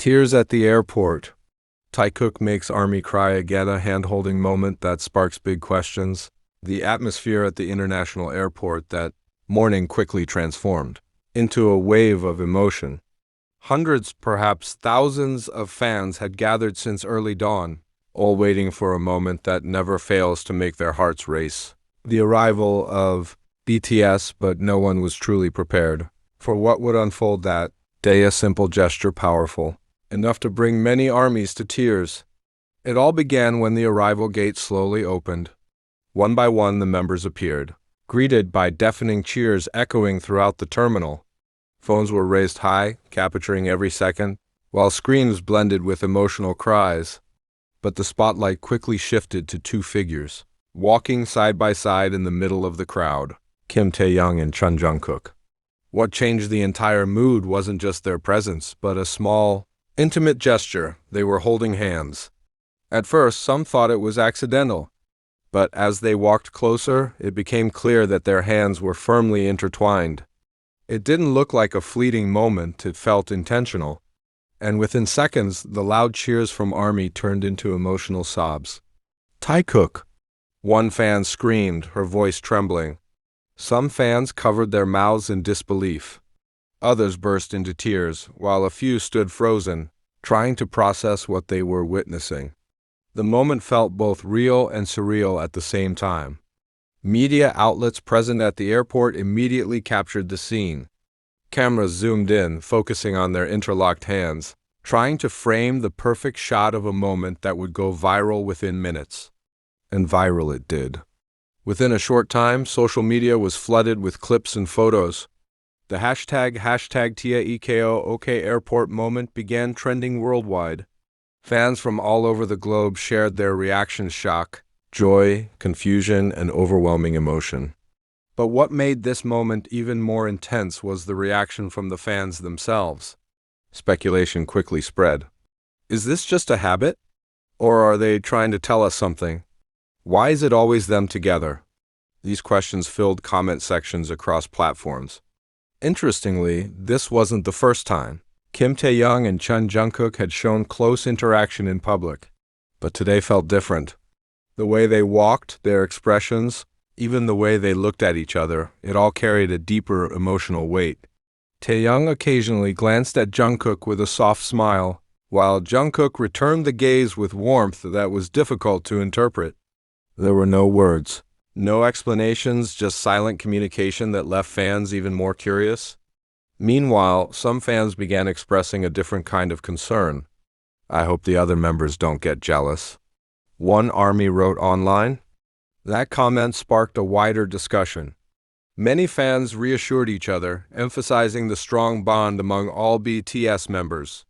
Tears at the airport. Taekook makes army cry again, a hand-holding moment that sparks big questions. The atmosphere at the international airport that morning quickly transformed into a wave of emotion. Hundreds, perhaps thousands of fans had gathered since early dawn, all waiting for a moment that never fails to make their hearts race. The arrival of BTS, but no one was truly prepared for what would unfold that day. A simple gesture, powerful enough to bring many armies to tears. It all began when the arrival gate slowly opened. One by one, the members appeared, greeted by deafening cheers echoing throughout the terminal. Phones were raised high, capturing every second, while screams blended with emotional cries. But the spotlight quickly shifted to two figures, walking side by side in the middle of the crowd: Kim Tae-young and Jungkook. What changed the entire mood wasn't just their presence, but a small, intimate gesture. They were holding hands. At first, some thought it was accidental, but as they walked closer, it became clear that their hands were firmly intertwined. It didn't look like a fleeting moment, it felt intentional. And within seconds, the loud cheers from ARMY turned into emotional sobs. "Taekook!" One fan screamed, her voice trembling. Some fans covered their mouths in disbelief. Others burst into tears, while a few stood frozen, trying to process what they were witnessing. The moment felt both real and surreal at the same time. Media outlets present at the airport immediately captured the scene. Cameras zoomed in, focusing on their interlocked hands, trying to frame the perfect shot of a moment that would go viral within minutes. And viral it did. Within a short time, social media was flooded with clips and photos. The hashtag #TAEKOOK airport moment began trending worldwide. Fans from all over the globe shared their reactions: shock, joy, confusion, and overwhelming emotion. But what made this moment even more intense was the reaction from the fans themselves. Speculation quickly spread. Is this just a habit? Or are they trying to tell us something? Why is it always them together? These questions filled comment sections across platforms. Interestingly, this wasn't the first time. Kim Tae-young and Jungkook had shown close interaction in public, but today felt different. The way they walked, their expressions, even the way they looked at each other, it all carried a deeper emotional weight. Tae-young occasionally glanced at Jungkook with a soft smile, while Jungkook returned the gaze with warmth that was difficult to interpret. There were no words, no explanations, just silent communication that left fans even more curious. Meanwhile, some fans began expressing a different kind of concern. "I hope the other members don't get jealous," one ARMY wrote online. That comment sparked a wider discussion. Many fans reassured each other, emphasizing the strong bond among all BTS members.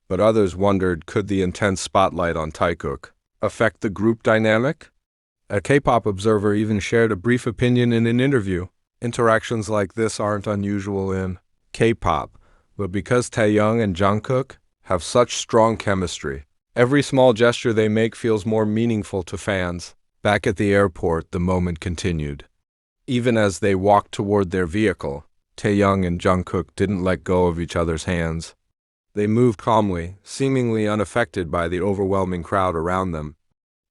But others wondered, could the intense spotlight on Taekook affect the group dynamic? A K-pop observer even shared a brief opinion in an interview. Interactions like this aren't unusual in K-pop, but because Taeyoung and Jungkook have such strong chemistry, every small gesture they make feels more meaningful to fans. Back at the airport, the moment continued. Even as they walked toward their vehicle, Taeyoung and Jungkook didn't let go of each other's hands. They moved calmly, seemingly unaffected by the overwhelming crowd around them.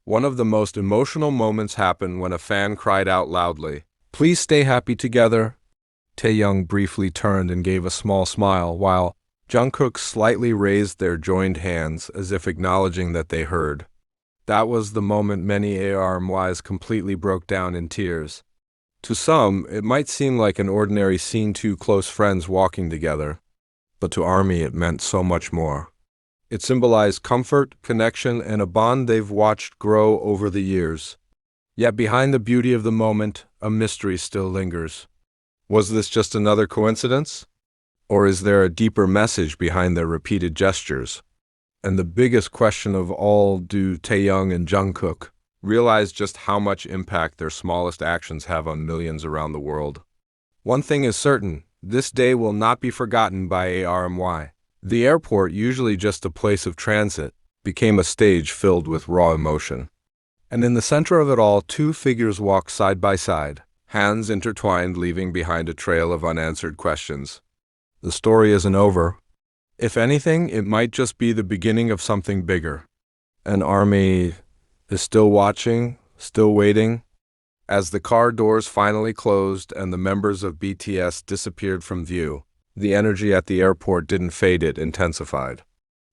One of the most emotional moments happened when a fan cried out loudly, "Please stay happy together." Taeyoung briefly turned and gave a small smile, while Jungkook slightly raised their joined hands as if acknowledging that they heard. That was the moment many ARMYs completely broke down in tears. To some, it might seem like an ordinary scene, two close friends walking together, but to ARMY it meant so much more. It symbolized comfort, connection, and a bond they've watched grow over the years. Yet behind the beauty of the moment, a mystery still lingers. Was this just another coincidence? Or is there a deeper message behind their repeated gestures? And the biggest question of all, do Taeyoung and Jungkook realize just how much impact their smallest actions have on millions around the world? One thing is certain, this day will not be forgotten by ARMY. The airport, usually just a place of transit, became a stage filled with raw emotion. And in the center of it all, two figures walked side by side, hands intertwined, leaving behind a trail of unanswered questions. The story isn't over. If anything, it might just be the beginning of something bigger. An army is still watching, still waiting. As the car doors finally closed and the members of BTS disappeared from view, the energy at the airport didn't fade, it intensified.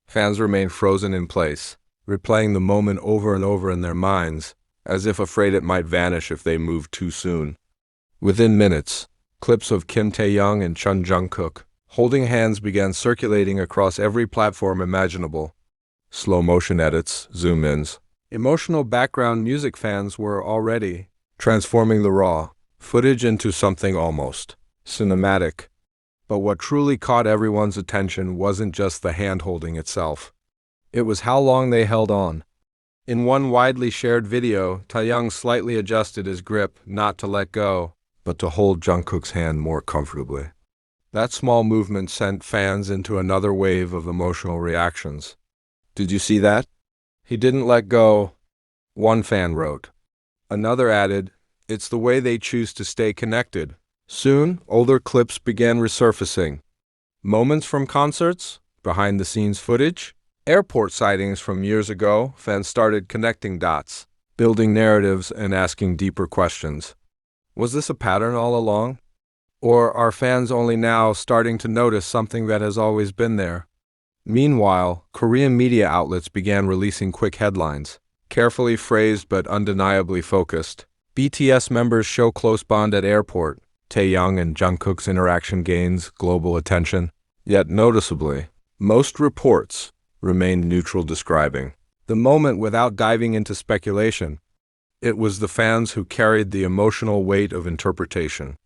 Fans remained frozen in place, replaying the moment over and over in their minds, as if afraid it might vanish if they moved too soon. Within minutes, clips of Kim Tae-young and Chun Jungkook holding hands began circulating across every platform imaginable. Slow-motion edits, zoom-ins. Emotional background music fans were already transforming the raw footage into something almost cinematic. But what truly caught everyone's attention wasn't just the hand-holding itself. It was how long they held on. In one widely shared video, Taeyoung slightly adjusted his grip, not to let go, but to hold Jungkook's hand more comfortably. That small movement sent fans into another wave of emotional reactions. "Did you see that? He didn't let go," one fan wrote. Another added, "It's the way they choose to stay connected." Soon, older clips began resurfacing. Moments from concerts, behind-the-scenes footage, airport sightings from years ago. Fans started connecting dots, building narratives and asking deeper questions. Was this a pattern all along? Or are fans only now starting to notice something that has always been there? Meanwhile, Korean media outlets began releasing quick headlines, carefully phrased but undeniably focused. BTS members show close bond at airport. Taeyoung and Jungkook's interaction gains global attention. Yet noticeably, most reports remained neutral, describing the moment without diving into speculation. It was the fans who carried the emotional weight of interpretation.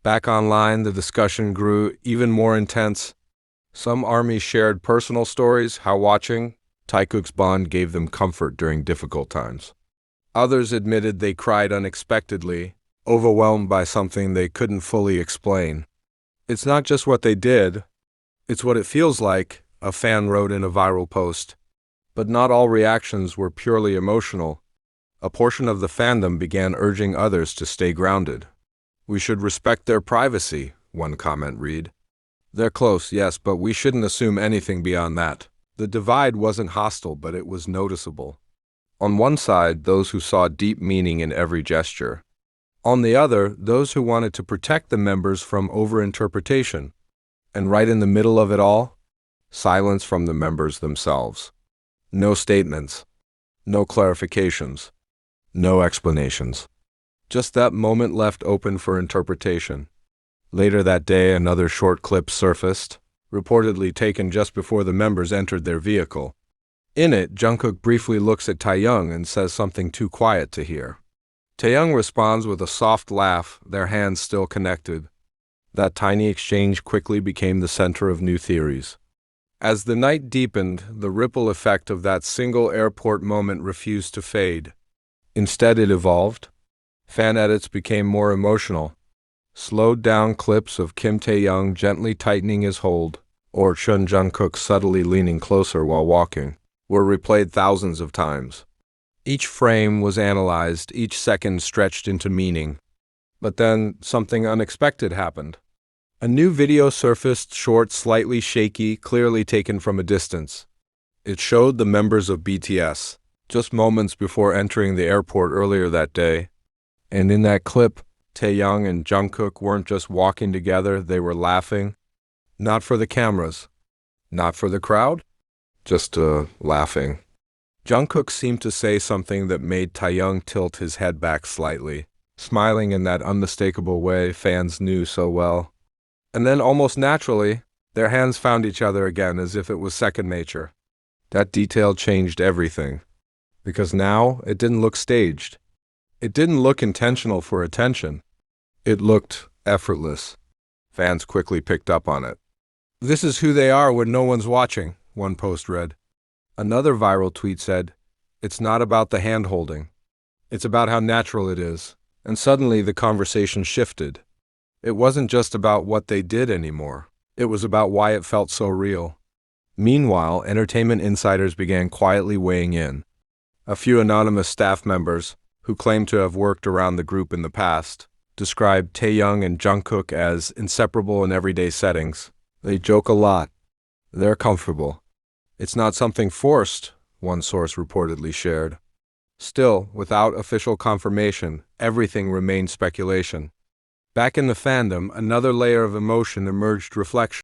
Back online, the discussion grew even more intense. Some armies shared personal stories, how watching Taekook's bond gave them comfort during difficult times. Others admitted they cried unexpectedly, overwhelmed by something they couldn't fully explain. "It's not just what they did, it's what it feels like," a fan wrote in a viral post. But not all reactions were purely emotional. A portion of the fandom began urging others to stay grounded. "We should respect their privacy," one comment read. "They're close, yes, but we shouldn't assume anything beyond that." The divide wasn't hostile, but it was noticeable. On one side, those who saw deep meaning in every gesture. On the other, those who wanted to protect the members from overinterpretation. And right in the middle of it all, silence from the members themselves. No statements, no clarifications, no explanations. Just that moment left open for interpretation. Later that day, another short clip surfaced, reportedly taken just before the members entered their vehicle. In it, Jungkook briefly looks at Taeyoung and says something too quiet to hear. Taeyoung responds with a soft laugh, their hands still connected. That tiny exchange quickly became the center of new theories. As the night deepened, the ripple effect of that single airport moment refused to fade. Instead, it evolved. Fan edits became more emotional. Slowed-down clips of Kim Tae-young gently tightening his hold, or Chun Jungkook subtly leaning closer while walking, were replayed thousands of times. Each frame was analyzed, each second stretched into meaning. But then, something unexpected happened. A new video surfaced, short, slightly shaky, clearly taken from a distance. It showed the members of BTS, just moments before entering the airport earlier that day. And in that clip, Taeyoung and Jungkook weren't just walking together, they were laughing. Not for the cameras, not for the crowd, just laughing. Jungkook seemed to say something that made Taeyoung tilt his head back slightly, smiling in that unmistakable way fans knew so well. And then, almost naturally, their hands found each other again as if it was second nature. That detail changed everything, because now it didn't look staged. It didn't look intentional for attention. It looked effortless. Fans quickly picked up on it. "This is who they are when no one's watching," one post read. Another viral tweet said, "It's not about the hand-holding. It's about how natural it is." And suddenly the conversation shifted. It wasn't just about what they did anymore. It was about why it felt so real. Meanwhile, entertainment insiders began quietly weighing in. A few anonymous staff members, who claimed to have worked around the group in the past, described Taeyoung and Jungkook as inseparable in everyday settings. "They joke a lot. They're comfortable. It's not something forced, one source reportedly shared. Still, without official confirmation, everything remained speculation. Back in the fandom, another layer of emotion emerged: reflection.